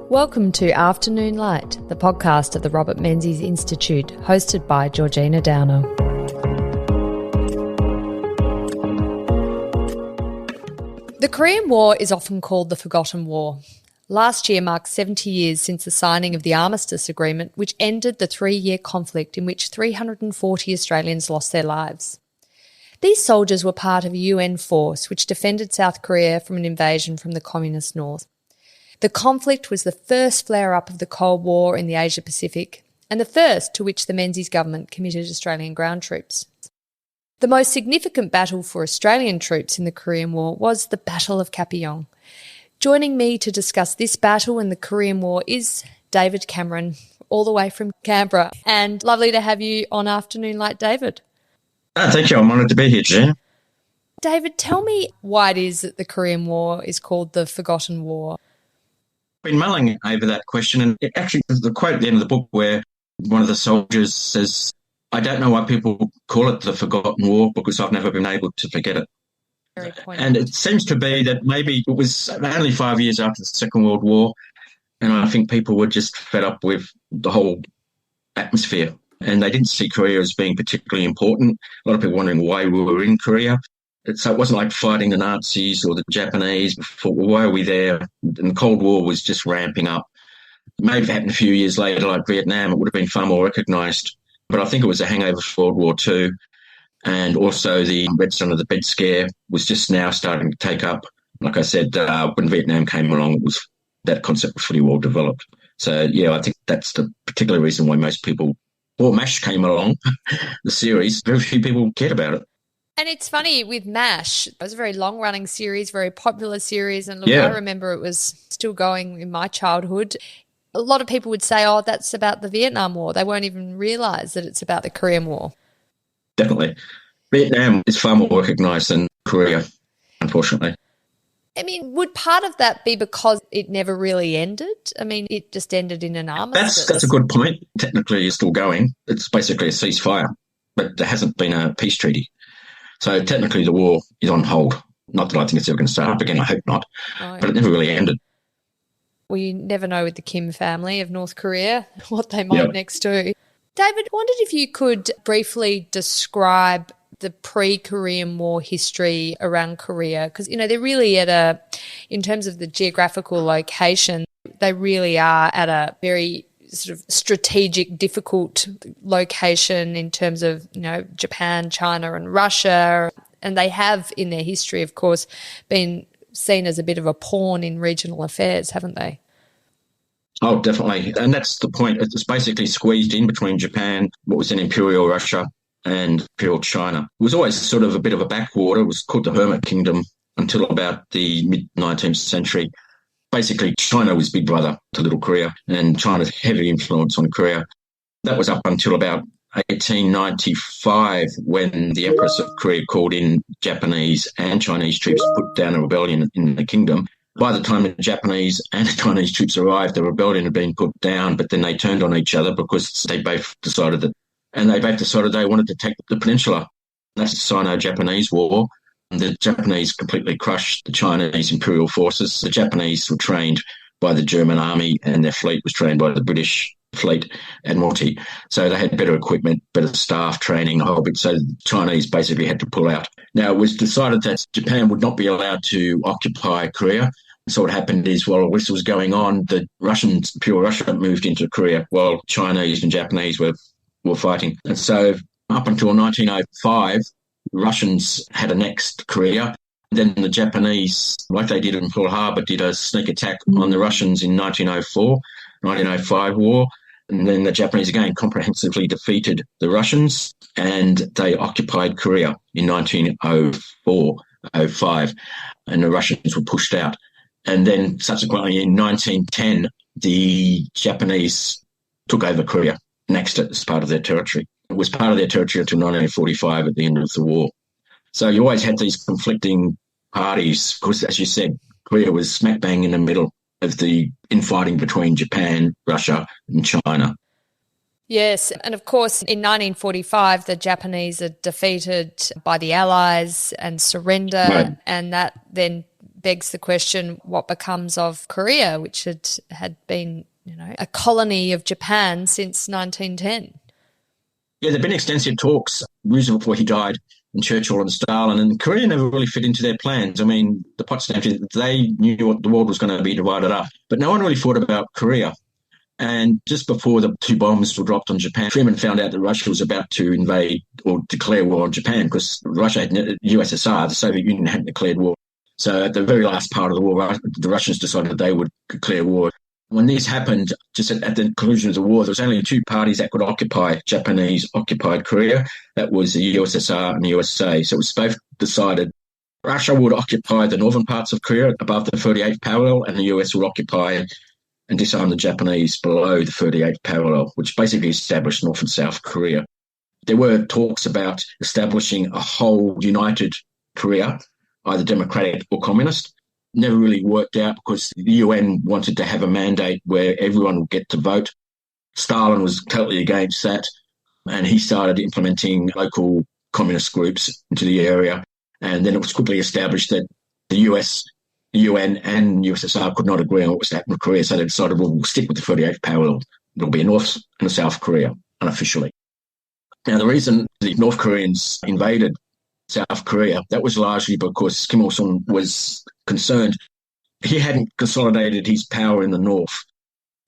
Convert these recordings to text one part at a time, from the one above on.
Welcome to Afternoon Light, the podcast of the Robert Menzies Institute, hosted by Georgina Downer. The Korean War is often called the Forgotten War. Last year marked 70 years since the signing of the Armistice Agreement, which ended the 3-year conflict in which 340 Australians lost their lives. These soldiers were part of a UN force which defended South Korea from an invasion from the Communist North. The conflict was the first flare-up of the Cold War in the Asia-Pacific and the first to which the Menzies government committed Australian ground troops. The most significant battle for Australian troops in the Korean War was the Battle of Kapyong. Joining me to discuss this battle and the Korean War is David Cameron, all the way from Canberra. And lovely to have you on Afternoon Light, David. Thank you. I'm honoured to be here, Jen. David, tell me why it is that the Korean War is called the Forgotten War. I've been mulling over that question, and actually there's the quote at the end of the book where one of the soldiers says, "I don't know why people call it the Forgotten War because I've never been able to forget it." Very poignant. And it seems to be that maybe it was only 5 years after the Second World War, and I think people were just fed up with the whole atmosphere, and they didn't see Korea as being particularly important. A lot of people wondering why we were in Korea. So it wasn't like fighting the Nazis or the Japanese before. Why are we there? And the Cold War was just ramping up. Maybe if it happened a few years later, like Vietnam, it would have been far more recognised. But I think it was a hangover for World War II. And also the Red Sun of the Bed scare was just now starting to take up. Like I said, when Vietnam came along, that concept was pretty well developed. So, yeah, I think that's the particular reason why most people, or MASH came along, the series, very few people cared about it. And it's funny with MASH, it was a very long-running series, very popular series. And look, Yeah. I remember it was still going in my childhood. A lot of people would say, oh, that's about the Vietnam War. They won't even realise that it's about the Korean War. Definitely. Vietnam is far more recognised than Korea, unfortunately. I mean, would part of that be because it never really ended? I mean, it just ended in an armistice. That's a good point. Technically, it's still going. It's basically a ceasefire, but there hasn't been a peace treaty. So technically the war is on hold. Not that I think it's ever going to start up again, I hope not. Oh. But it never really ended. Well, you never know with the Kim family of North Korea what they might next do. David, I wondered if you could briefly describe the pre-Korean War history around Korea, because, you know, they're really in terms of the geographical location, they really are at a very sort of strategic, difficult location in terms of, you know, Japan, China and Russia. And they have in their history, of course, been seen as a bit of a pawn in regional affairs, haven't they? Oh, definitely. And that's the point. It's basically squeezed in between Japan, what was then Imperial Russia, and Imperial China. It was always sort of a bit of a backwater. It was called the Hermit Kingdom until about the mid-19th century. Basically, China was big brother to Little Korea, and China's heavy influence on Korea. That was up until about 1895 when the Empress of Korea called in Japanese and Chinese troops to put down a rebellion in the kingdom. By the time the Japanese and the Chinese troops arrived, the rebellion had been put down, but then they turned on each other because they both decided they wanted to take the peninsula. That's the Sino-Japanese War. The Japanese completely crushed the Chinese imperial forces. The Japanese were trained by the German army and their fleet was trained by the British fleet Admiralty. So they had better equipment, better staff training, the whole bit. So the Chinese basically had to pull out. Now, it was decided that Japan would not be allowed to occupy Korea. So what happened is, while this was going on, the Russians, Imperial Russia, moved into Korea while Chinese and Japanese were fighting. And so up until 1905, Russians had annexed Korea. Then the Japanese, like they did in Pearl Harbor, did a sneak attack on the Russians in 1905 war. And then the Japanese again comprehensively defeated the Russians and they occupied Korea in 1904-05. And the Russians were pushed out. And then subsequently in 1910, the Japanese took over Korea, annexed it as part of their territory. It was part of their territory until 1945 at the end of the war. So you always had these conflicting parties because, as you said, Korea was smack bang in the middle of the infighting between Japan, Russia and China. Yes, and of course in 1945 the Japanese are defeated by the Allies and surrender, Right. and that then begs the question, what becomes of Korea, which had been, a colony of Japan since 1910? Yeah, there've been extensive talks, Roosevelt before he died, and Churchill and Stalin, and Korea never really fit into their plans. I mean, the Potsdam Treaty, they knew what the world was going to be divided up, but no one really thought about Korea. And just before the 2 bombs were dropped on Japan, Truman found out that Russia was about to invade or declare war on Japan, because Russia had, USSR, the Soviet Union, hadn't declared war. So at the very last part of the war, the Russians decided they would declare war. When this happened, just at the conclusion of the war, there was only 2 parties that could occupy Japanese-occupied Korea. That was the USSR and the USA. So it was both decided Russia would occupy the northern parts of Korea above the 38th parallel, and the US would occupy and disarm the Japanese below the 38th parallel, which basically established North and South Korea. There were talks about establishing a whole united Korea, either democratic or communist. Never really worked out because the UN wanted to have a mandate where everyone would get to vote. Stalin was totally against that, and he started implementing local communist groups into the area. And then it was quickly established that the US, the UN and USSR could not agree on what was happening with Korea, so they decided, well, we'll stick with the 38th parallel. There'll be a North and a South Korea, unofficially. Now, the reason the North Koreans invaded South Korea, that was largely because Kim Il-sung was concerned. He hadn't consolidated his power in the north.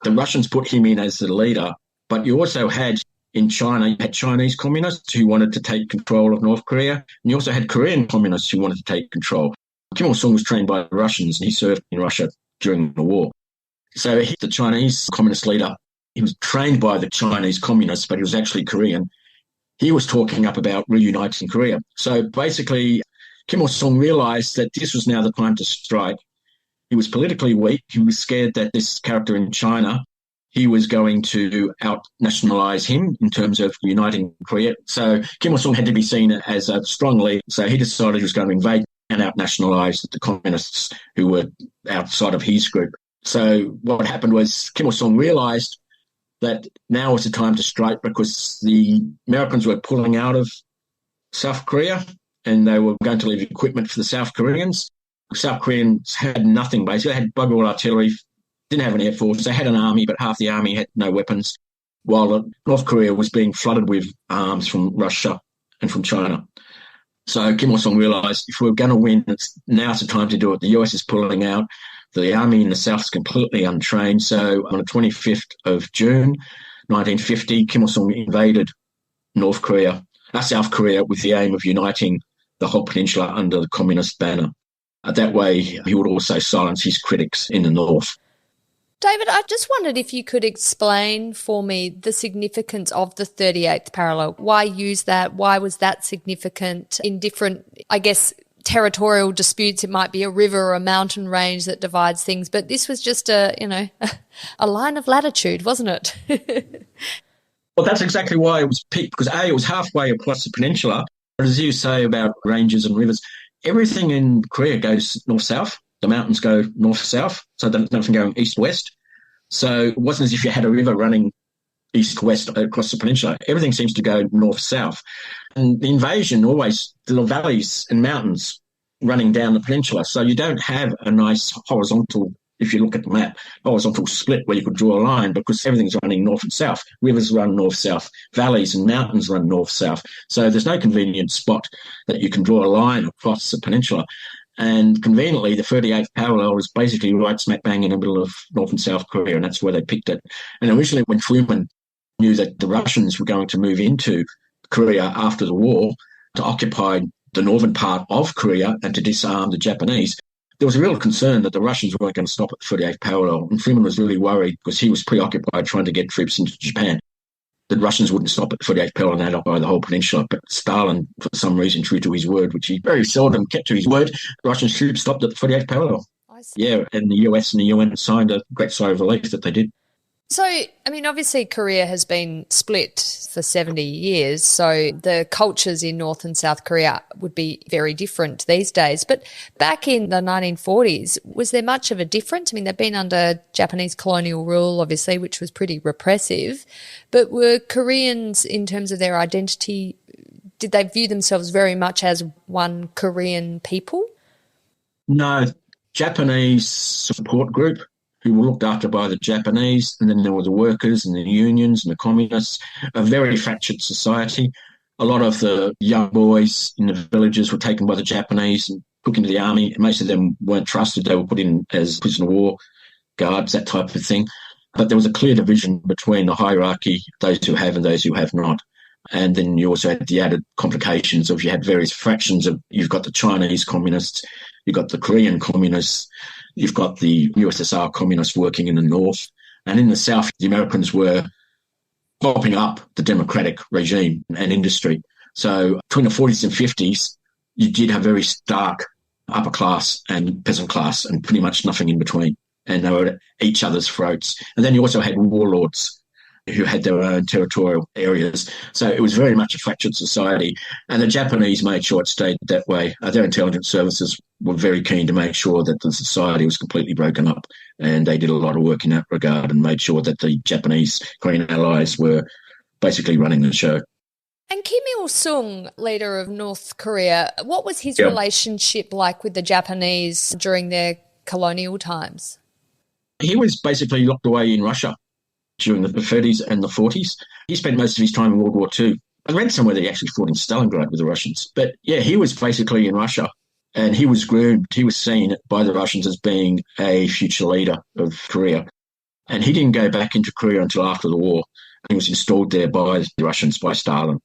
The Russians put him in as the leader, but you also had in China, you had Chinese communists who wanted to take control of North Korea, and you also had Korean communists who wanted to take control. Kim Il-sung was trained by the Russians, and he served in Russia during the war. So the Chinese communist leader, he was trained by the Chinese communists, but he was actually Korean. He was talking up about reuniting Korea. So basically, Kim Il-sung realized that this was now the time to strike. He was politically weak. He was scared that this character in China, he was going to out-nationalize him in terms of uniting Korea. So Kim Il-sung had to be seen as a strong leader. So he decided he was going to invade and out-nationalize the communists who were outside of his group. So what happened was Kim Il-sung realized that now was the time to strike, because the Americans were pulling out of South Korea and they were going to leave equipment for the South Koreans. The South Koreans had nothing, basically. They had bugger-all artillery, didn't have an air force. They had an army, but half the army had no weapons, while North Korea was being flooded with arms from Russia and from China. So Kim Il-sung realised, if we're going to win, now's the time to do it. The US is pulling out. The army in the south is completely untrained. So on the 25th of June, 1950, Kim Il-sung invaded South Korea, with the aim of uniting the whole peninsula under the communist banner. That way, he would also silence his critics in the north. David, I just wondered if you could explain for me the significance of the 38th parallel. Why use that? Why was that significant in different, territorial disputes? It might be a river or a mountain range that divides things, but this was just a line of latitude, wasn't it? Well, that's exactly why it was picked, because it was halfway across the peninsula. But as you say about ranges and rivers, everything in Korea goes north-south. The mountains go north-south, so there's nothing going east-west. So it wasn't as if you had a river running east-west across the peninsula. Everything seems to go north-south. And the invasion always, there are valleys and mountains running down the peninsula. So you don't have a nice horizontal, if you look at the map, horizontal split where you could draw a line, because everything's running north and south. Rivers run north-south. Valleys and mountains run north-south. So there's no convenient spot that you can draw a line across the peninsula. And conveniently, the 38th parallel is basically right smack bang in the middle of North and South Korea, and that's where they picked it. And originally, when Truman knew that the Russians were going to move into Korea after the war to occupy the northern part of Korea and to disarm the Japanese, there was a real concern that the Russians weren't going to stop at the 38th parallel. And Truman was really worried, because he was preoccupied trying to get troops into Japan. The Russians wouldn't stop at the 38th parallel and occupy the whole peninsula. But Stalin, for some reason, true to his word, which he very seldom kept to his word, the Russian troops stopped at the 38th parallel. Yeah, and the US and the UN signed a great sigh of relief that they did. So, obviously Korea has been split for 70 years, so the cultures in North and South Korea would be very different these days. But back in the 1940s, was there much of a difference? They've been under Japanese colonial rule, obviously, which was pretty repressive. But were Koreans, in terms of their identity, did they view themselves very much as one Korean people? No, Japanese support group who were looked after by the Japanese, and then there were the workers and the unions and the communists, a very fractured society. A lot of the young boys in the villages were taken by the Japanese and put into the army. Most of them weren't trusted. They were put in as prisoner of war guards, that type of thing. But there was a clear division between the hierarchy, those who have and those who have not. And then you also had the added complications of you had various fractions of, you've got the Chinese communists, you've got the Korean communists, you've got the USSR communists working in the north. And in the south, the Americans were propping up the democratic regime and industry. So between the 40s and 50s, you did have very stark upper class and peasant class and pretty much nothing in between. And they were at each other's throats. And then you also had warlords who had their own territorial areas. So it was very much a fractured society. And the Japanese made sure it stayed that way. Their intelligence services were very keen to make sure that the society was completely broken up. And they did a lot of work in that regard and made sure that the Japanese Korean allies were basically running the show. And Kim Il-sung, leader of North Korea, what was his relationship like with the Japanese during their colonial times? He was basically locked away in Russia during the 30s and the 40s. He spent most of his time in World War II. I read somewhere that he actually fought in Stalingrad with the Russians. But yeah, he was basically in Russia and he was groomed. He was seen by the Russians as being a future leader of Korea. And he didn't go back into Korea until after the war. He was installed there by the Russians, by Stalin.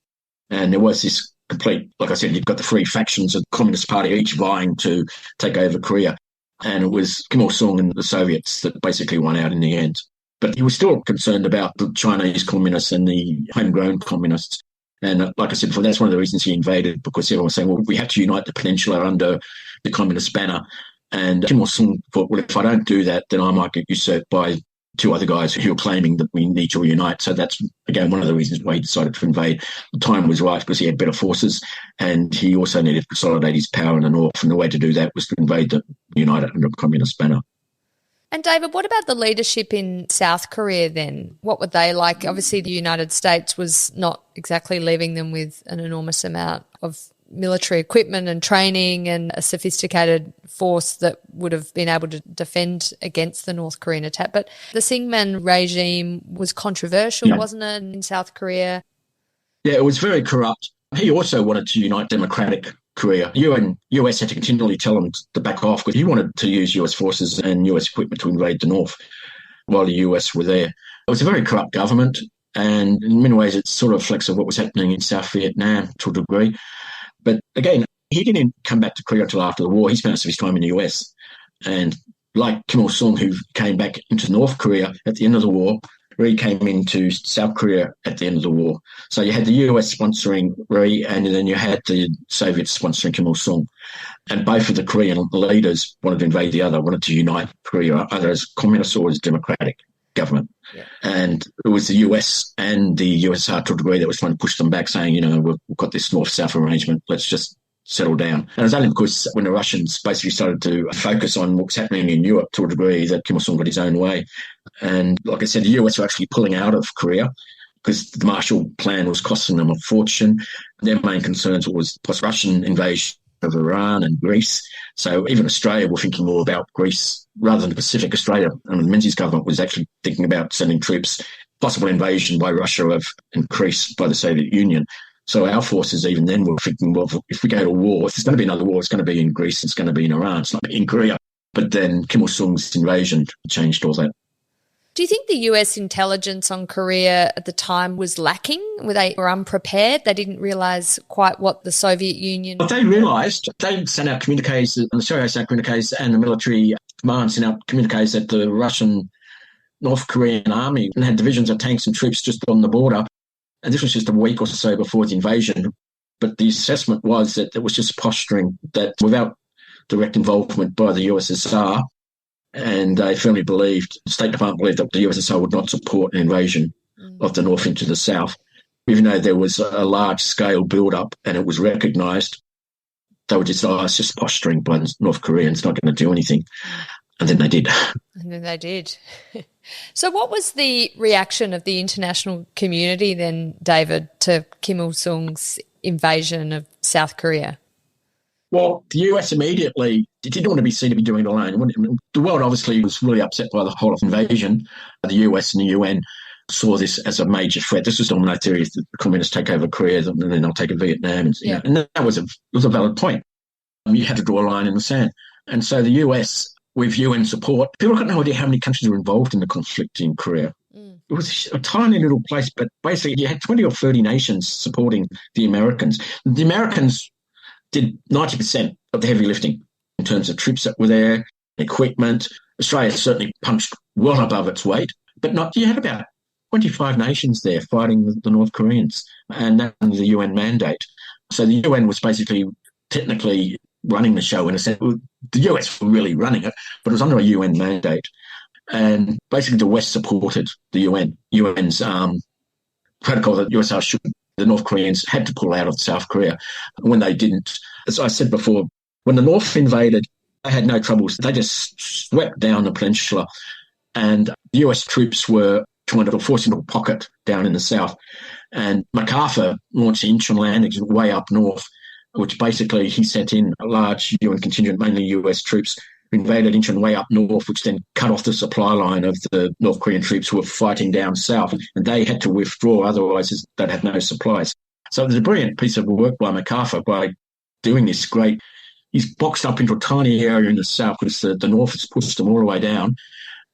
And there was this complete, like I said, you've got the three factions of the Communist Party, each vying to take over Korea. And it was Kim Il-sung and the Soviets that basically won out in the end. But he was still concerned about the Chinese communists and the homegrown communists. And like I said before, that's one of the reasons he invaded, because everyone was saying, well, we have to unite the peninsula under the communist banner. And Kim Il-sung thought, well, if I don't do that, then I might get usurped by two other guys who are claiming that we need to reunite. So that's, again, one of the reasons why he decided to invade. The time was right because he had better forces and he also needed to consolidate his power in the north. And the way to do that was to invade the United under the communist banner. And David, what about the leadership in South Korea then? What were they like? Obviously, the United States was not exactly leaving them with an enormous amount of military equipment and training and a sophisticated force that would have been able to defend against the North Korean attack. But the Syngman regime was controversial, wasn't it, in South Korea? Yeah, it was very corrupt. He also wanted to unite democratic Korea. US had to continually tell him to back off because he wanted to use US forces and US equipment to invade the north while the US were there. It was a very corrupt government, and in many ways it sort of reflects what was happening in South Vietnam to a degree. But again, he didn't come back to Korea until after the war. He spent most of his time in the US. And like Kim Il-sung, who came back into North Korea at the end of the war, Ri came into South Korea at the end of the war. So you had the US sponsoring Ri, and then you had the Soviets sponsoring Kim Il-sung. And both of the Korean leaders wanted to invade the other, wanted to unite Korea, either as communist or as democratic government. Yeah. And it was the US and the USSR to a degree that was trying to push them back, saying, we've got this north-south arrangement, let's just settle down. And it was only because when the Russians basically started to focus on what was happening in Europe to a degree that Kim Il-sung got his own way. And like I said, the US were actually pulling out of Korea because the Marshall Plan was costing them a fortune. Their main concerns was post-Russian invasion of Iran and Greece. So even Australia were thinking more about Greece rather than the Pacific. Australia, Menzies' government was actually thinking about sending troops, possible invasion by Russia of Greece by the Soviet Union. So our forces even then were thinking, well, if we go to war, if there's going to be another war, it's going to be in Greece, it's going to be in Iran, it's not in Korea. But then Kim Il-sung's invasion changed all that. Do you think the US intelligence on Korea at the time was lacking? They were unprepared? They didn't realise quite what the Soviet Union... Well, they realised. They sent out communiques, and the Soviets sent out communiques, and the military command sent out communiques that the Russian North Korean army had divisions of tanks and troops just on the border. And this was just a week or so before the invasion. But the assessment was that it was just posturing, that without direct involvement by the USSR, and they firmly believed, the State Department believed that the USSR would not support an invasion of the north into the south. Even though there was a large-scale build-up and it was recognised, they were just, it's just posturing by the North Koreans, not going to do anything. And then they did. And then they did. So what was the reaction of the international community then, David, to Kim Il-sung's invasion of South Korea? Well, the US immediately He didn't want to be seen to be doing it alone. The world obviously was really upset by the whole of invasion. The US and the UN saw this as a major threat. This was domino theory: if the communists take over Korea, and then they'll take over Vietnam. And that was a valid point. You had to draw a line in the sand. And so the US, with UN support, people got no idea how many countries were involved in the conflict in Korea. It was a tiny little place, but basically you had 20 or 30 nations supporting the Americans. The Americans did 90% of the heavy lifting in terms of troops that were there, equipment. Australia certainly punched well above its weight, but you had about 25 nations there fighting the North Koreans, and that was the UN mandate. So the UN was basically technically running the show in a sense. The US were really running it, but it was under a UN mandate. And basically the West supported the UN's protocol that USSR should. The North Koreans had to pull out of South Korea. When they didn't, as I said before, when the North invaded, they had no troubles. They just swept down the peninsula, and the US troops were trying to force into a pocket down in the south. And MacArthur launched the Incheon landings way up north, which basically he sent in a large UN contingent, mainly US troops, who invaded Incheon way up north, which then cut off the supply line of the North Korean troops who were fighting down south, and they had to withdraw, otherwise they'd have no supplies. So it was a brilliant piece of work by MacArthur by doing this great. He's boxed up into a tiny area in the south because the North has pushed them all the way down,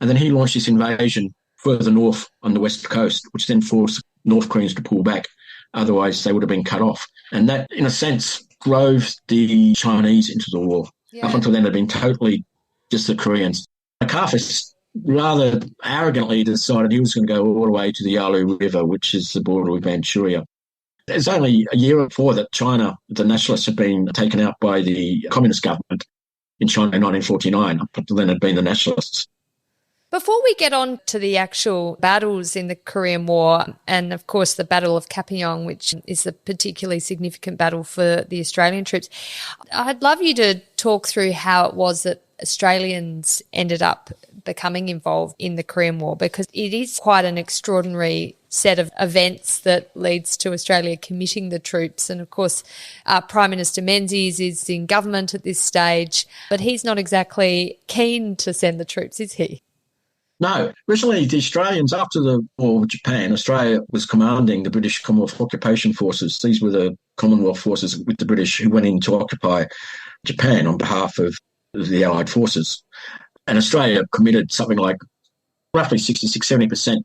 and then he launched this invasion further north on the west coast, which then forced North Koreans to pull back. Otherwise, they would have been cut off. And that, in a sense, drove the Chinese into the war. Yeah. Up until then, it had been totally just the Koreans. MacArthur rather arrogantly decided he was going to go all the way to the Yalu River, which is the border with Manchuria. It was only a year before that China, the nationalists, had been taken out by the communist government in China in 1949. Up until then, it had been the nationalists. Before we get on to the actual battles in the Korean War and, of course, the Battle of Kapyong, which is a particularly significant battle for the Australian troops, I'd love you to talk through how it was that Australians ended up becoming involved in the Korean War, because it is quite an extraordinary set of events that leads to Australia committing the troops. And, of course, Prime Minister Menzies is in government at this stage, but he's not exactly keen to send the troops, is he? No. Originally, the Australians, after the war with Japan, Australia was commanding the British Commonwealth Occupation Forces. These were the Commonwealth forces with the British who went in to occupy Japan on behalf of the Allied forces. And Australia committed something like roughly 66-70%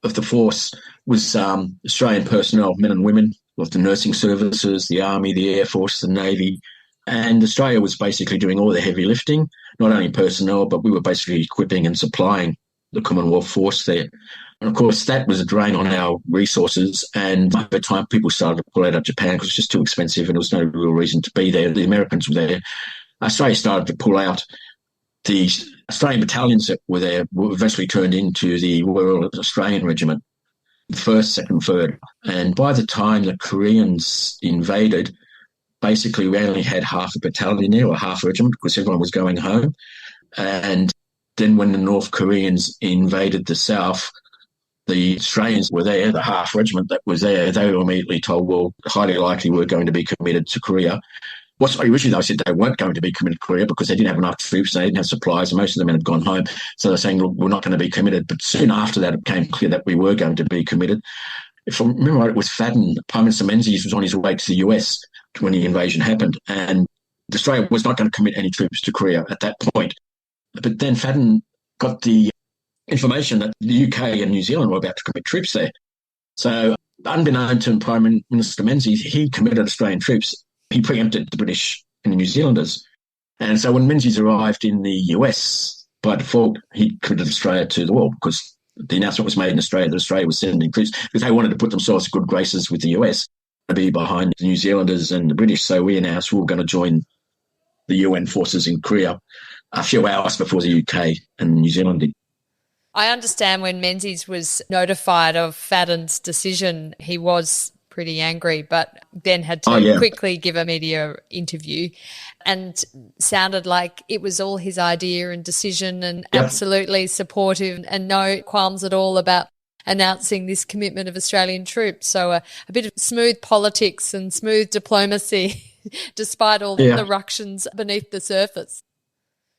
of the force was Australian personnel, men and women, of the nursing services, the Army, the Air Force, the Navy. And Australia was basically doing all the heavy lifting, not only personnel, but we were basically equipping and supplying the Commonwealth force there. And, of course, that was a drain on our resources. And over time, people started to pull out of Japan because it was just too expensive and there was no real reason to be there. The Americans were there. Australia started to pull out. The Australian battalions that were there were eventually turned into the Royal Australian Regiment, the 1st, 2nd, 3rd. And by the time the Koreans invaded, basically we only had half a battalion there, or half a regiment, because everyone was going home. And then when the North Koreans invaded the South, the Australians were there, the half regiment that was there, they were immediately told, well, highly likely we're going to be committed to Korea. Originally they said they weren't going to be committed to Korea because they didn't have enough troops, they didn't have supplies, and most of them had gone home. So they're saying, look, we're not going to be committed. But soon after that, it became clear that we were going to be committed. If I remember right, it was Fadden, Prime Minister Menzies was on his way to the US when the invasion happened, and Australia was not going to commit any troops to Korea at that point. But then Fadden got the information that the UK and New Zealand were about to commit troops there. So unbeknown to Prime Minister Menzies, he committed Australian troops. He preempted the British and the New Zealanders. And so when Menzies arrived in the US, by default, he committed Australia to the war because the announcement was made in Australia that Australia was sending troops because they wanted to put themselves in good graces with the US, to be behind the New Zealanders and the British. So we announced we were going to join the UN forces in Korea a few hours before the UK and New Zealand did. I understand when Menzies was notified of Fadden's decision, he was pretty angry, but then had to quickly give a media interview and sounded like it was all his idea and decision and absolutely supportive and no qualms at all about announcing this commitment of Australian troops. So a bit of smooth politics and smooth diplomacy despite all the ructions beneath the surface.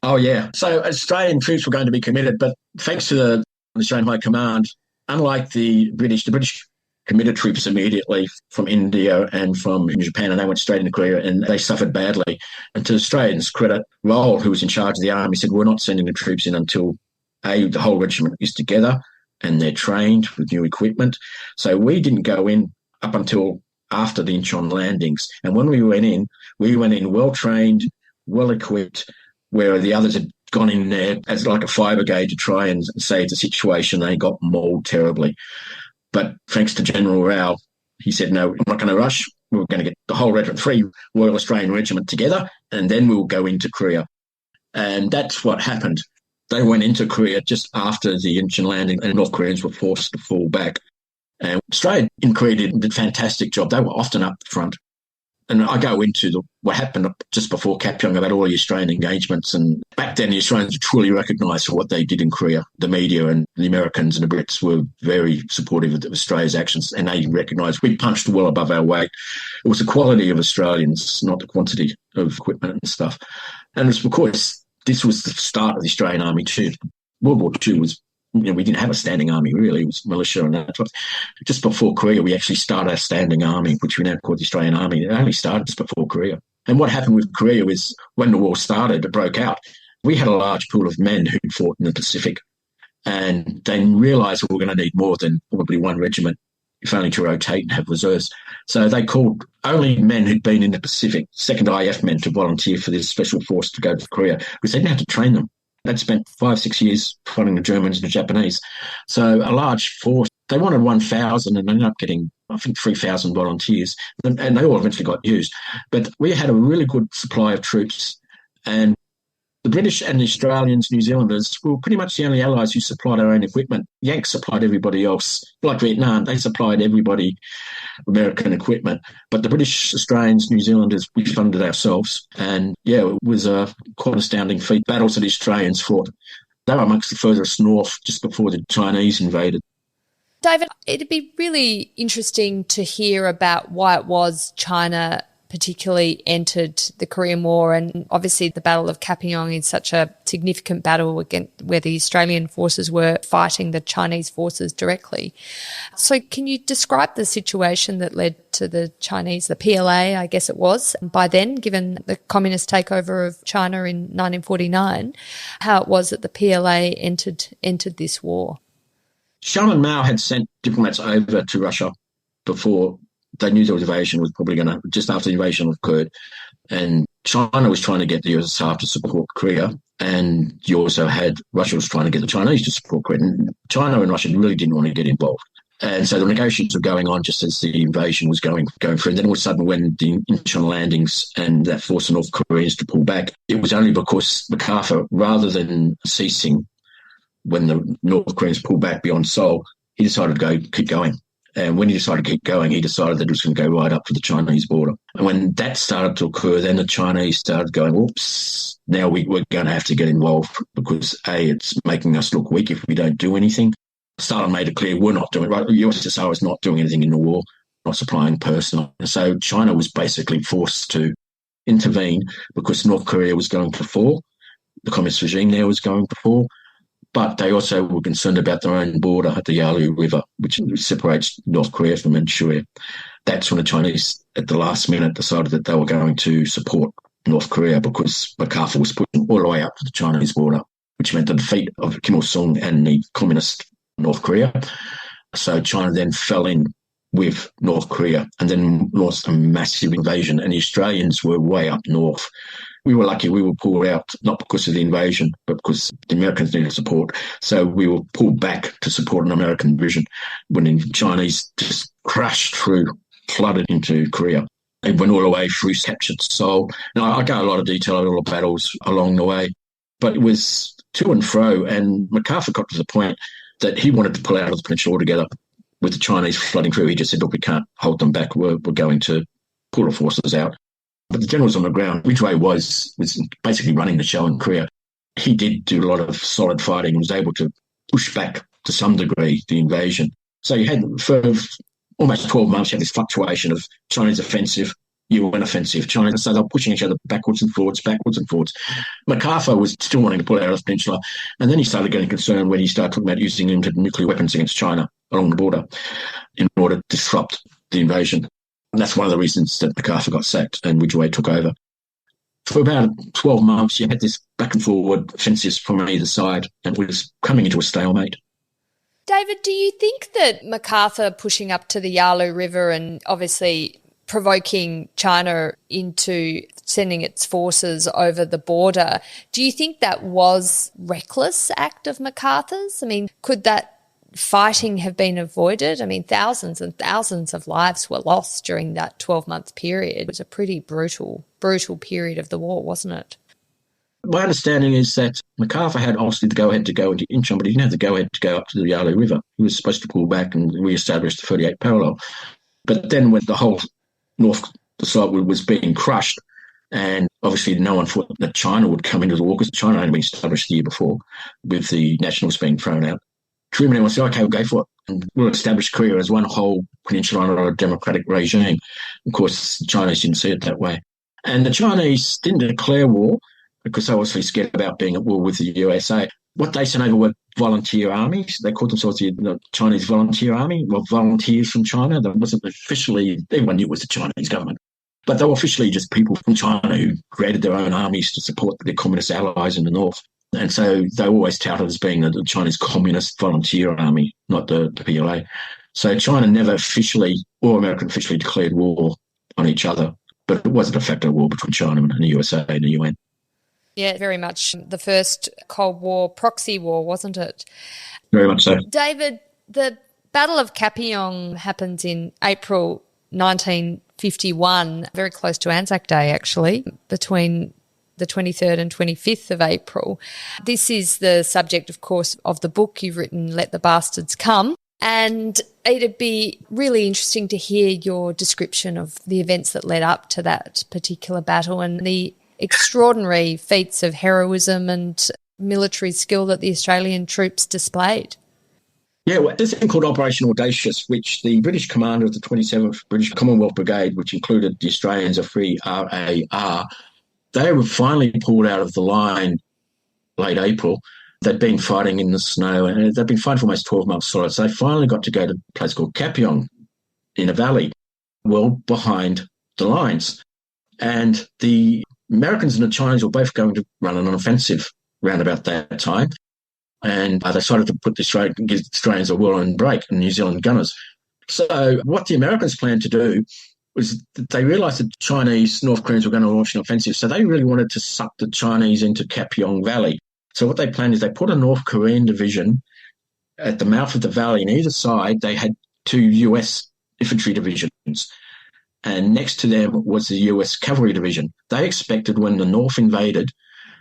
Oh, yeah. So Australian troops were going to be committed, but thanks to the Australian High Command, unlike the British committed troops immediately from India and from Japan, and they went straight into Korea, and they suffered badly. And to Australians' credit, Roll, who was in charge of the army, said, we're not sending the troops in until, A, the whole regiment is together and they're trained with new equipment. So we didn't go in up until after the Incheon landings. And when we went in well-trained, well-equipped, where the others had gone in there as like a fire brigade to try and save the situation. They got mauled terribly. But thanks to General Rao, he said, no, we're not going to rush. We're going to get the whole regiment, 3 Royal Australian Regiment together, and then we'll go into Korea. And that's what happened. They went into Korea just after the Incheon landing, and North Koreans were forced to fall back. And Australia in Korea did a fantastic job. They were often up front. And I go into what happened just before Kapyong about all the Australian engagements. And back then, the Australians were truly recognised for what they did in Korea. The media and the Americans and the Brits were very supportive of Australia's actions, and they recognised we punched well above our weight. It was the quality of Australians, not the quantity of equipment and stuff. And of course, this was the start of the Australian Army too. World War II was, we didn't have a standing army, really. It was militia and that. Just before Korea, we actually started our standing army, which we now call the Australian Army. It only started just before Korea. And what happened with Korea was when the war started, it broke out, we had a large pool of men who fought in the Pacific, and they realised we were going to need more than probably one regiment, if only to rotate and have reserves. So they called only men who'd been in the Pacific, 2nd IF men, to volunteer for this special force to go to Korea, because they didn't have to train them. They'd spent 5-6 years fighting the Germans and the Japanese. So a large force, they wanted 1,000 and ended up getting, I think, 3,000 volunteers. And they all eventually got used. But we had a really good supply of troops. And the British and the Australians, New Zealanders were pretty much the only allies who supplied our own equipment. Yanks supplied everybody else. Like Vietnam, they supplied everybody American equipment. But the British, Australians, New Zealanders, we funded ourselves. And, yeah, it was a quite astounding feat. Battles that the Australians fought. They were amongst the furthest north just before the Chinese invaded. David, it'd be really interesting to hear about why it was China particularly entered the Korean War, and obviously the Battle of Kapyong is such a significant battle against where the Australian forces were fighting the Chinese forces directly. So can you describe the situation that led to the Chinese, the PLA, I guess it was, by then, given the communist takeover of China in 1949, how it was that the PLA entered this war? Chairman Mao had sent diplomats over to Russia before they knew the invasion was probably going to, just after the invasion occurred. And China was trying to get the USSR to support Korea. And you also had, Russia was trying to get the Chinese to support Korea. And China and Russia really didn't want to get involved. And so the negotiations were going on just as the invasion was going through. And then all of a sudden, when the Incheon landings and that forced the North Koreans to pull back, it was only because MacArthur, rather than ceasing when the North Koreans pulled back beyond Seoul, he decided to keep going. And when he decided to keep going, he decided that it was going to go right up to the Chinese border. And when that started to occur, then the Chinese started going, oops, now we're going to have to get involved because, A, it's making us look weak if we don't do anything. Stalin made it clear we're not doing it, right? The USSR is not doing anything in the war, not supplying personnel. So China was basically forced to intervene because North Korea was going to fall. The communist regime there was going to fall. But they also were concerned about their own border at the Yalu River, which separates North Korea from Manchuria. That's when the Chinese, at the last minute, decided that they were going to support North Korea because MacArthur was pushing all the way up to the Chinese border, which meant the defeat of Kim Il-sung and the communist North Korea. So China then fell in with North Korea and then launched a massive invasion, and the Australians were way up north. We were lucky we were pulled out, not because of the invasion, but because the Americans needed support. So we were pulled back to support an American division when the Chinese just crashed through, flooded into Korea. They went all the way through, captured Seoul. Now, I go a lot of detail on all the battles along the way, but it was to and fro, and MacArthur got to the point that he wanted to pull out of the peninsula altogether with the Chinese flooding through. He just said, look, we can't hold them back. We're going to pull the forces out. But the generals on the ground, Ridgway was basically running the show in Korea. He did do a lot of solid fighting and was able to push back to some degree the invasion. So you had, for almost 12 months, you had this fluctuation of Chinese offensive, UN offensive. China, so they were pushing each other backwards and forwards, backwards and forwards. MacArthur was still wanting to pull out of the peninsula, and then he started getting concerned when he started talking about using limited nuclear weapons against China along the border in order to disrupt the invasion. And that's one of the reasons that MacArthur got sacked and Ridgway took over. For about 12 months, you had this back and forward offensives from either side, and it was coming into a stalemate. David, do you think that MacArthur pushing up to the Yalu River and obviously provoking China into sending its forces over the border, do you think that was a reckless act of MacArthur's? I mean, could that fighting have been avoided? I mean, thousands and thousands of lives were lost during that 12-month period. It was a pretty brutal period of the war, wasn't it? My understanding is that MacArthur had obviously the go-ahead to go into Incheon, but he didn't have the go-ahead to go up to the Yalu River. He was supposed to pull back and re-establish the 38 parallel. But then when the whole north side was being crushed, and obviously no one thought that China would come into the war because China had only been established the year before with the nationals being thrown out. Truman was okay, we'll go for it. And we'll establish Korea as one whole peninsula under a democratic regime. Of course, the Chinese didn't see it that way. And the Chinese didn't declare war because they were obviously scared about being at war with the USA. What they sent over were volunteer armies. They called themselves the Chinese Volunteer Army, well, volunteers from China. That wasn't officially, everyone knew it was the Chinese government. But they were officially just people from China who created their own armies to support their communist allies in the north. And so they were always touted as being the Chinese Communist Volunteer Army, not the PLA. So China never officially, or America officially declared war on each other. But it was a de facto war between China and the USA and the UN. Yeah, very much the first Cold War proxy war, wasn't it? Very much so. David, the Battle of Kapyong happens in April 1951, very close to Anzac Day, actually, between the 23rd and 25th of April. This is the subject, of course, of the book you've written, Let the Bastards Come. And it'd be really interesting to hear your description of the events that led up to that particular battle and the extraordinary feats of heroism and military skill that the Australian troops displayed. Yeah, well, there's a thing called Operation Audacious, which the British commander of the 27th British Commonwealth Brigade, which included the Australians of Free RAR, they were finally pulled out of the line late April. They'd been fighting in the snow, and they'd been fighting for almost 12 months solid. So they finally got to go to a place called Kapyong in a valley, well behind the lines. And the Americans and the Chinese were both going to run an offensive round about that time. And they decided to put give the Australians a whirl break and New Zealand gunners. So what the Americans planned to do was that they realised that Chinese North Koreans were going to launch an offensive. So they really wanted to suck the Chinese into Kapyong Valley. So what they planned is they put a North Korean division at the mouth of the valley, and either side they had two US infantry divisions. And next to them was the US cavalry division. They expected when the North invaded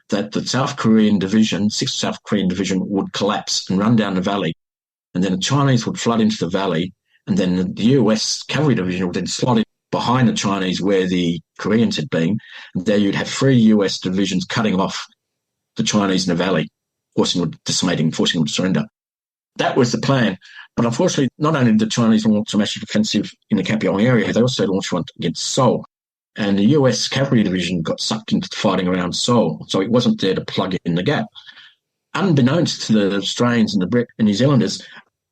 that the South Korean division, 6th South Korean division, would collapse and run down the valley. And then the Chinese would flood into the valley, and then the US cavalry division would then slot in behind the Chinese where the Koreans had been. And there you'd have 3 US divisions cutting off the Chinese in the valley, forcing them to surrender. That was the plan. But unfortunately, not only did the Chinese launch a massive offensive in the Kapyong area, they also launched one against Seoul. And the US cavalry division got sucked into the fighting around Seoul, so it wasn't there to plug in the gap. Unbeknownst to the Australians and the Brit and New Zealanders,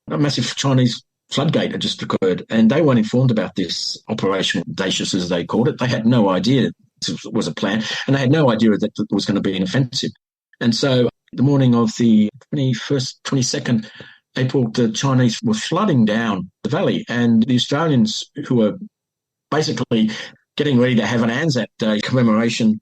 a massive Chinese floodgate had just occurred, and they weren't informed about this Operation Audacious, as they called it. They had no idea this was a plan, and they had no idea that it was going to be an offensive. And so the morning of the 22nd April, the Chinese were flooding down the valley, and the Australians, who were basically getting ready to have an Anzac Day commemoration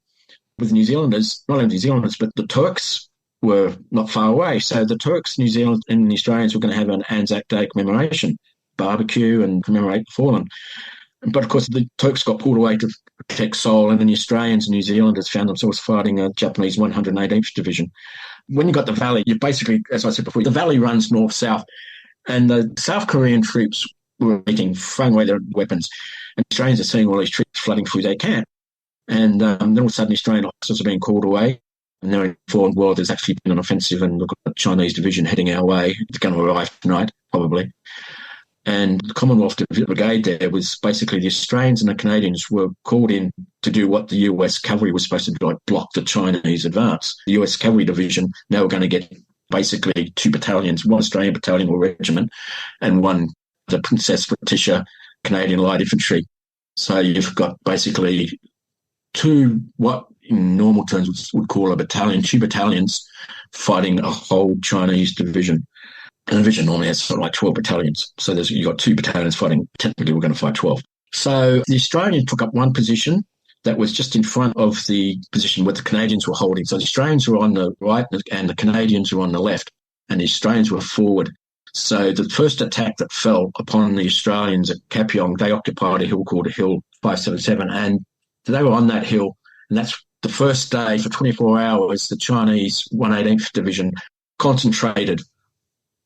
with New Zealanders, not only New Zealanders, but the Turks were not far away. So the Turks, New Zealand, and the Australians were going to have an Anzac Day commemoration, barbecue and commemorate the fallen. But, of course, the Turks got pulled away to protect Seoul, and then the Australians and New Zealanders found themselves fighting a Japanese 118th Division. When you got the valley, you basically, as I said before, the valley runs north-south, and the South Korean troops were throwing away their weapons, and the Australians are seeing all these troops flooding through their camp. And then all of a sudden, Australian officers are being called away, and they're informed, well, there's actually been an offensive, and we've got a Chinese division heading our way. It's going to arrive tonight, probably. And the Commonwealth Brigade there was basically the Australians and the Canadians were called in to do what the US cavalry was supposed to do, like block the Chinese advance. The US cavalry division, now were going to get basically 2 battalions, one Australian battalion or regiment, and one, the Princess Letitia Canadian Light Infantry. So you've got basically 2, what in normal terms would call a battalion, 2 battalions fighting a whole Chinese division. And a division normally has sort of like 12 battalions. So you've got 2 battalions fighting. Technically, we're going to fight 12. So the Australians took up one position that was just in front of the position where the Canadians were holding. So the Australians were on the right and the Canadians were on the left, and the Australians were forward. So the first attack that fell upon the Australians at Kapyong, they occupied a hill called Hill 577, and they were on that hill, and that's the first day for 24 hours, the Chinese 118th Division concentrated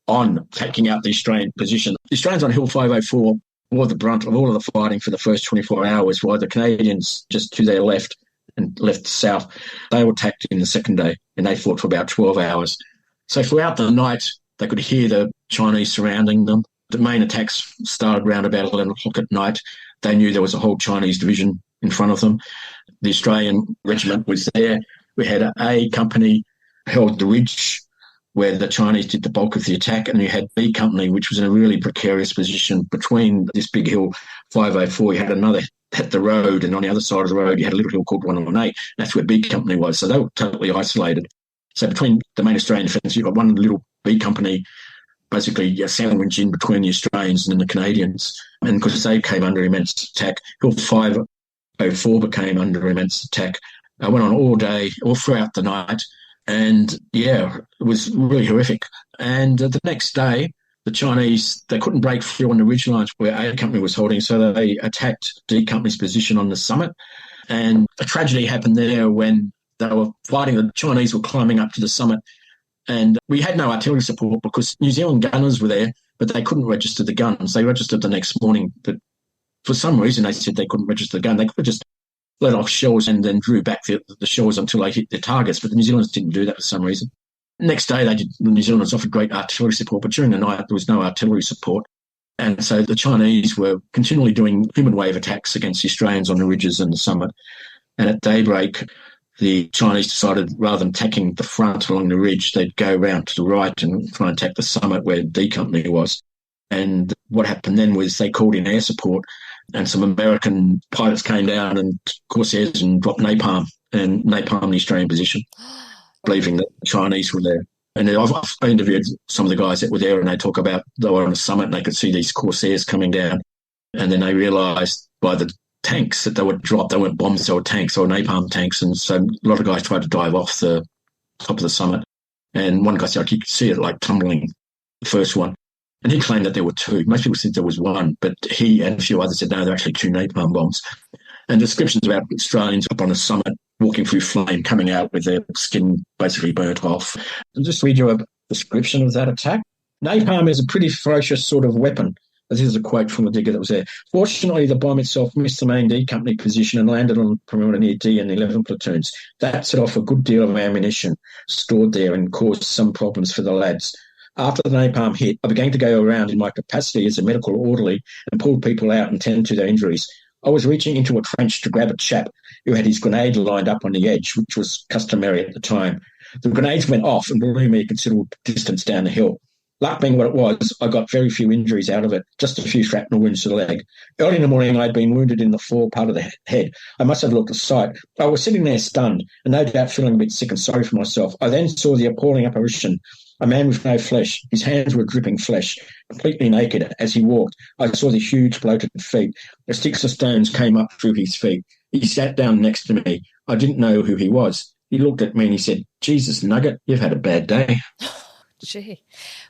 on taking out the Australian position. The Australians on Hill 504 bore the brunt of all of the fighting for the first 24 hours, while the Canadians just to their left and left south, they were attacked in the second day, and they fought for about 12 hours. So throughout the night, they could hear the Chinese surrounding them. The main attacks started around about 11 o'clock at night. They knew there was a whole Chinese division in front of them. The Australian regiment was there. We had A Company held the ridge where the Chinese did the bulk of the attack, and you had B Company, which was in a really precarious position between this big hill, 504. You had another at the road, and on the other side of the road, you had a little hill called 118. That's where B Company was. So they were totally isolated. So between the main Australian defence, you've got one little B Company basically sandwiched in between the Australians and the Canadians. And because they came under immense attack, Hill 504 became under immense attack. Went on all day, all throughout the night. And, yeah, it was really horrific. And the next day, the Chinese, they couldn't break through on the ridge lines where A Company was holding, so they attacked D Company's position on the summit. And a tragedy happened there when they were fighting. The Chinese were climbing up to the summit, and we had no artillery support because New Zealand gunners were there, but they couldn't register the guns. They registered the next morning, but for some reason they said they couldn't register the gun. They could have just let off shells and then drew back the shells until they hit their targets, but the New Zealanders didn't do that for some reason. Next day, the New Zealanders offered great artillery support, but during the night there was no artillery support. And so the Chinese were continually doing human wave attacks against the Australians on the ridges and the summit. And at daybreak, the Chinese decided rather than attacking the front along the ridge, they'd go around to the right and try and attack the summit where D Company was. And what happened then was they called in air support, and some American pilots came down and Corsairs and dropped napalm the Australian position, believing that the Chinese were there. And I've interviewed some of the guys that were there, and they talk about they were on the summit and they could see these Corsairs coming down. And then they realised by the tanks that they were dropped. They weren't bombs, they were tanks, or napalm tanks. And so a lot of guys tried to dive off the top of the summit. And one guy said you could see it like tumbling, the first one. And he claimed that there were 2. Most people said there was 1, but he and a few others said, no, there are actually 2 napalm bombs. And descriptions about Australians up on the summit walking through flame, coming out with their skin basically burnt off. I'll just read you a description of that attack. Napalm is a pretty ferocious sort of weapon. This is a quote from the digger that was there. Fortunately, the bomb itself missed the main D Company position and landed on the perimeter near D and 11 platoons. That set off a good deal of ammunition stored there and caused some problems for the lads. After the napalm hit, I began to go around in my capacity as a medical orderly and pulled people out and tend to their injuries. I was reaching into a trench to grab a chap who had his grenade lined up on the edge, which was customary at the time. The grenades went off and blew me a considerable distance down the hill. Luck being what it was, I got very few injuries out of it, just a few shrapnel wounds to the leg. Early in the morning, I'd been wounded in the fore part of the head. I must have looked a sight. I was sitting there stunned and no doubt feeling a bit sick and sorry for myself. I then saw the appalling apparition. A man with no flesh. His hands were dripping flesh, completely naked. As he walked, I saw the huge bloated feet. The sticks of stones came up through his feet. He sat down next to me. I didn't know who he was. He looked at me and he said, Jesus, Nugget, you've had a bad day. Gee,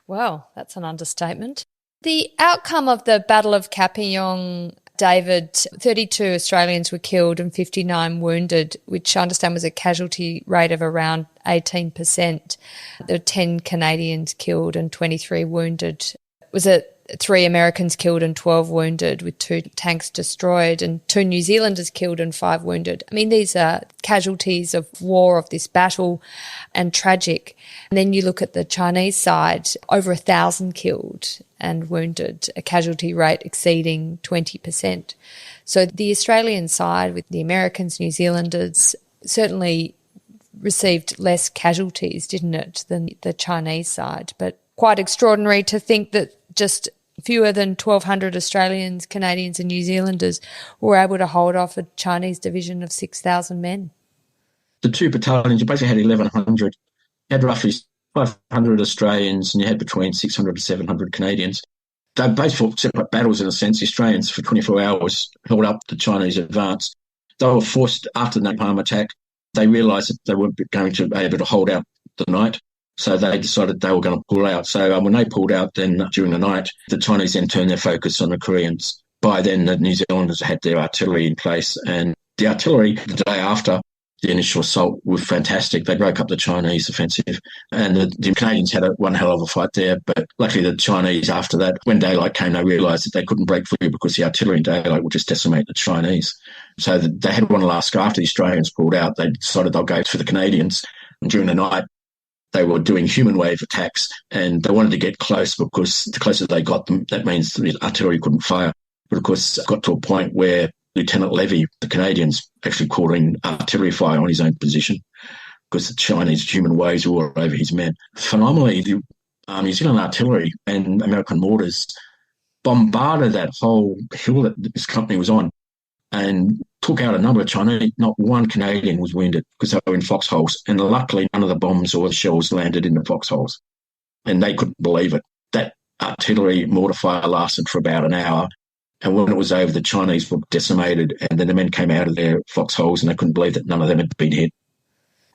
well, that's an understatement. The outcome of the Battle of Kapyong, David, 32 Australians were killed and 59 wounded, which I understand was a casualty rate of around 18%. There were 10 Canadians killed and 23 wounded. Was it 3 Americans killed and 12 wounded, with 2 tanks destroyed, and 2 New Zealanders killed and 5 wounded. I mean, these are casualties of war, of this battle, and tragic. And then you look at the Chinese side, over 1,000 killed and wounded, a casualty rate exceeding 20%. So the Australian side, with the Americans, New Zealanders, certainly received less casualties, didn't it, than the Chinese side. But quite extraordinary to think that just fewer than 1,200 Australians, Canadians and New Zealanders were able to hold off a Chinese division of 6,000 men. The 2 battalions, you basically had 1,100. You had roughly 500 Australians and you had between 600 and 700 Canadians. They both fought separate battles in a sense. The Australians for 24 hours held up the Chinese advance. They were forced, after the napalm attack, they realised that they weren't going to be able to hold out the night. So they decided they were going to pull out. So when they pulled out then during the night, the Chinese then turned their focus on the Koreans. By then, the New Zealanders had their artillery in place, and the artillery the day after the initial assault was fantastic. They broke up the Chinese offensive, and the Canadians had one hell of a fight there. But luckily, the Chinese, after that, when daylight came, they realised that they couldn't break through because the artillery in daylight would just decimate the Chinese. So they had one last go. After the Australians pulled out, they decided they'll go for the Canadians. And during the night, they were doing human wave attacks, and they wanted to get close because the closer they got them, that means the artillery couldn't fire. But of course, it got to a point where Lieutenant Levy, the Canadians, actually called in artillery fire on his own position because the Chinese human waves were all over his men. Phenomenally, the New Zealand artillery and American mortars bombarded that whole hill that this company was on and took out a number of Chinese. Not one Canadian was wounded because they were in foxholes. And luckily, none of the bombs or the shells landed in the foxholes. And they couldn't believe it. That artillery mortar fire lasted for about an hour. And when it was over, the Chinese were decimated. And then the men came out of their foxholes and they couldn't believe that none of them had been hit.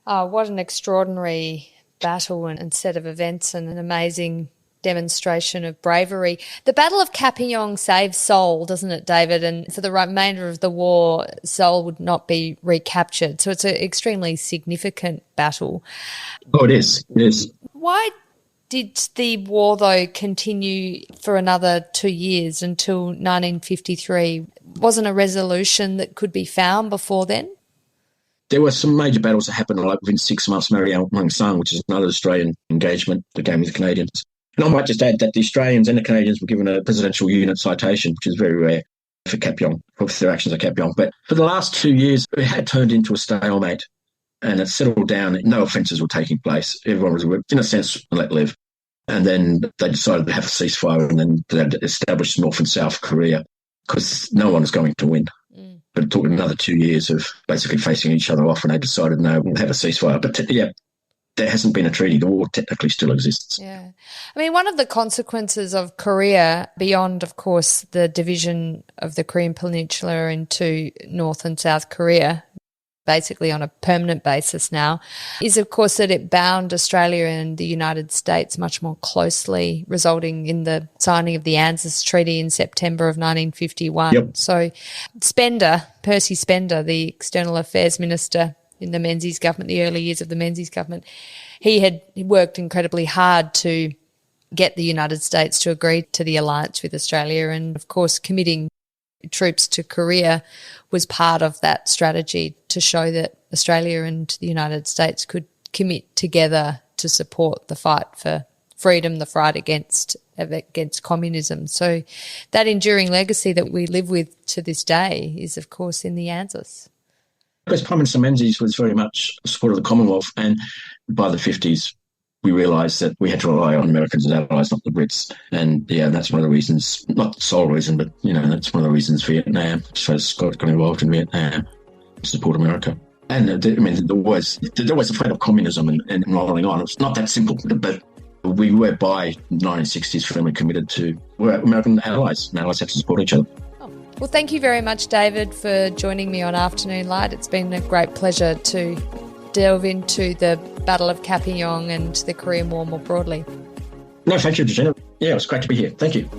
Oh, what an extraordinary battle and set of events, and an amazing demonstration of bravery. The Battle of Kapyong saved Seoul, doesn't it, David? And for the remainder of the war, Seoul would not be recaptured. So it's an extremely significant battle. Oh, it is. It is. Why did the war, though, continue for another 2 years until 1953? Wasn't a resolution that could be found before then? There were some major battles that happened like within 6 months. Mariel-Mung-Sang, which is another Australian engagement that came with the Canadians. And I might just add that the Australians and the Canadians were given a presidential unit citation, which is very rare for Kapyong, for their actions at Kapyong. But for the last 2 years, it had turned into a stalemate and it settled down. No offences were taking place. Everyone was, in a sense, let live. And then they decided to have a ceasefire, and then they established North and South Korea because no one was going to win. But it took another 2 years of basically facing each other off, and they decided, no, we'll have a ceasefire. But there hasn't been a treaty. The war technically still exists. Yeah. I mean, one of the consequences of Korea, beyond, of course, the division of the Korean Peninsula into North and South Korea, basically on a permanent basis now, is, of course, that it bound Australia and the United States much more closely, resulting in the signing of the ANZUS Treaty in September of 1951. Yep. So Percy Spender, the External Affairs Minister in the Menzies government, the early years of the Menzies government, he had worked incredibly hard to get the United States to agree to the alliance with Australia, and, of course, committing troops to Korea was part of that strategy to show that Australia and the United States could commit together to support the fight for freedom, the fight against communism. So that enduring legacy that we live with to this day is, of course, in the ANZUS. Because Prime Minister Menzies was very much a supporter of the Commonwealth, and by the 50s, we realised that we had to rely on Americans as allies, not the Brits. And, that's one of the reasons, not the sole reason, but, that's one of the reasons Vietnam, so Scott got involved in Vietnam to support America. And, there was a threat of communism and rolling on. It's not that simple, but we were, by the 1960s, firmly committed to we're American allies, and allies have to support each other. Well, thank you very much, David, for joining me on Afternoon Light. It's been a great pleasure to delve into the Battle of Kapyong and the Korean War more broadly. No, thank you, Georgina. Yeah, it was great to be here. Thank you.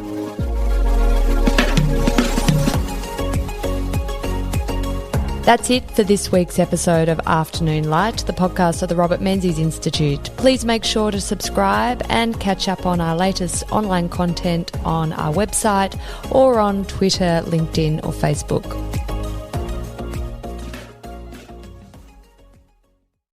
That's it for this week's episode of Afternoon Light, the podcast of the Robert Menzies Institute. Please make sure to subscribe and catch up on our latest online content on our website or on Twitter, LinkedIn or Facebook.